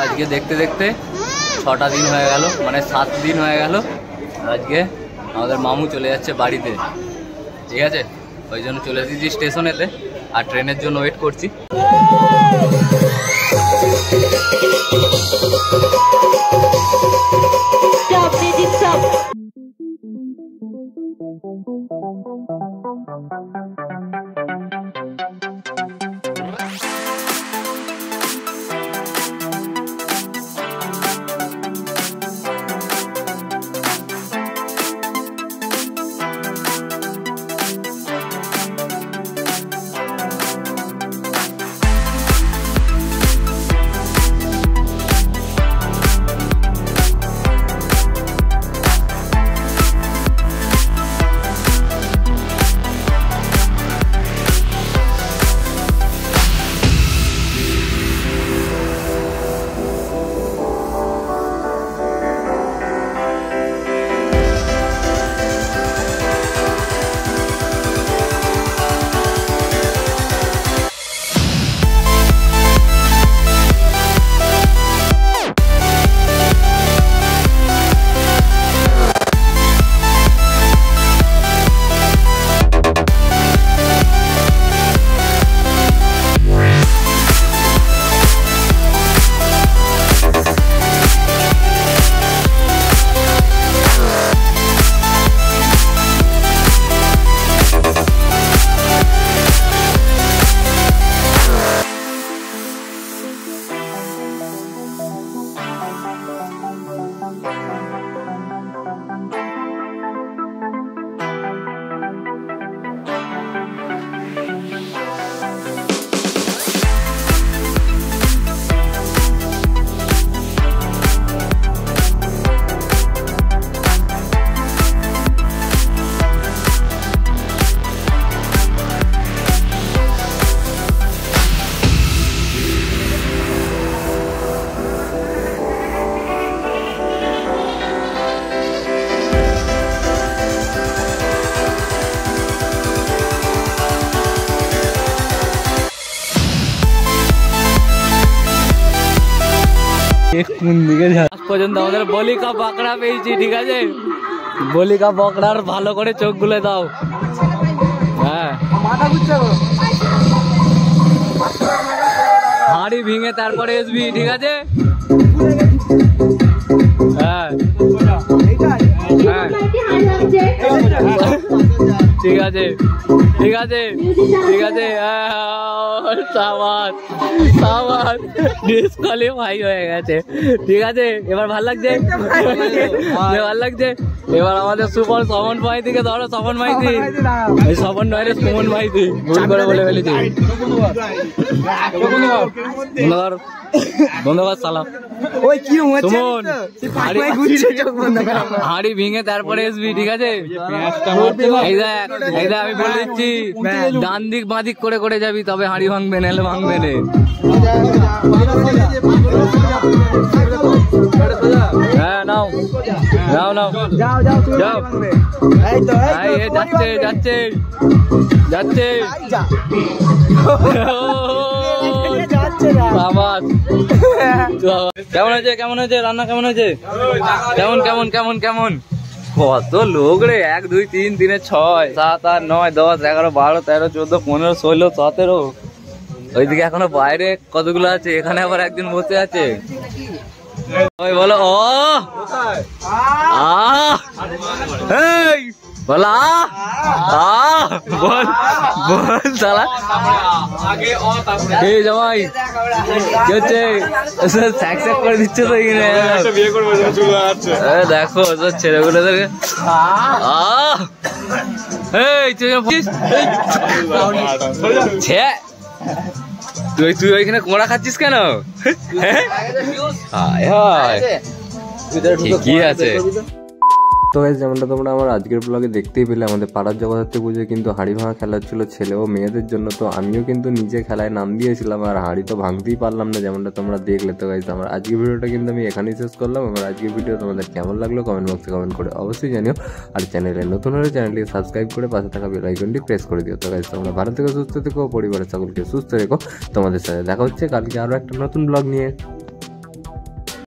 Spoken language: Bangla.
আজকে দেখতে দেখতে 6টা দিন হয়ে গেল, মানে 7 দিন হয়ে গেল। আজকে আমাদের মামু চলে যাচ্ছে বাড়িতে, ঠিক আছে? ওই জন্য চলে এসেছি স্টেশনেতে, আর ট্রেনের জন্য ওয়েট করছি। কোন দিকে আজ পর্যন্ত আমাদের বলি কা পাকড়া পেয়েছি, ঠিক আছে? বলি কা পাকড়ার ভালো করে চোখ গুলে দাও। হ্যাঁ, হাড়ি ভেঙে তারপরে আসবি, ঠিক আছে? হ্যাঁ হ্যাঁ, ঠিক আছে ঠিক আছে ঠিক আছে। সাবাস সাবাস, ডিসকোয়ালিফাই হয়ে গেছে, ঠিক আছে? এবার ভাল লাগছে, ভাল লাগছে। এবার আমাদের সুপার সমন মাইতিকে ধরো, সমন মাইতি, এই সমন নয় রে, সুমন মাইতি, ভুল করে বলে ফেলেছি। বন্ধুবার সালাম। সুমন, হাড়ি ভেঙে তারপরে আসবি, ঠিক আছে? এই দেখ আমি বলে দিচ্ছি, ডান দিক বাঁ দিক করে করে যাবি, তবে হাড়ি ভাঙবে, নাহলে ভাঙবে না। হ্যাঁ, নাও নাও নাও, যাও। যাচ্ছে যাচ্ছে যাচ্ছে। কেমন হয়েছে কেমন হয়েছে রান্না? কেমন হয়েছে? কেমন কেমন কেমন কেমন? কত লোক রে! 1 2 3 3 6 7 8 9 10 11 12 13 14 15 16 17। ওইদিকে এখনো বাইরে কতগুলো আছে, এখানে আবার একদিন বসে আছে। ওই বলো ও বলা বল বল শালা। এই জামাই কি হচ্ছে? স্যাক স্যাক করে দিচ্ছে তো এখানে। দেখো সব ছেলেগুলোদেরকে। তুই ওইখানে কোঁড়া খাচ্ছিস কেন? কি আছে? তো গাইস, যেমনটা তোমরা আমার আজকের ব্লগে দেখতেই পেলে, আমাদের পাড়ার জগদ্ধাত্রী পুজোয় কিন্তু হাঁড়ি ভাঙা খেলা হচ্ছিল ছেলে ও মেয়েদের জন্য। তো আমিও কিন্তু নিজে খেলায় নাম দিয়েছিলাম, আর হাঁড়ি তো ভাঙতেই পারলাম না, যেমনটা তোমরা দেখলে। তো গাইস, আমার আজকের ভিডিওটা কিন্তু আমি এখানেই শেষ করলাম। আমার আজকের ভিডিও তোমাদের কেমন লাগলো কমেন্ট বক্সে কমেন্ট করে অবশ্যই জানিও। আর চ্যানেলে নতুন হলে চ্যানেলটিকে সাবস্ক্রাইব করে পাশে থাকা বেল আইকনটি প্রেস করে দিও। তো গাইস, তোমরা ভালো থেকো, সুস্থ থেকো, পরিবারের সকলকে সুস্থ রেখো। তোমাদের সাথে দেখা হচ্ছে কালকে আরও একটা নতুন ব্লগ নিয়ে।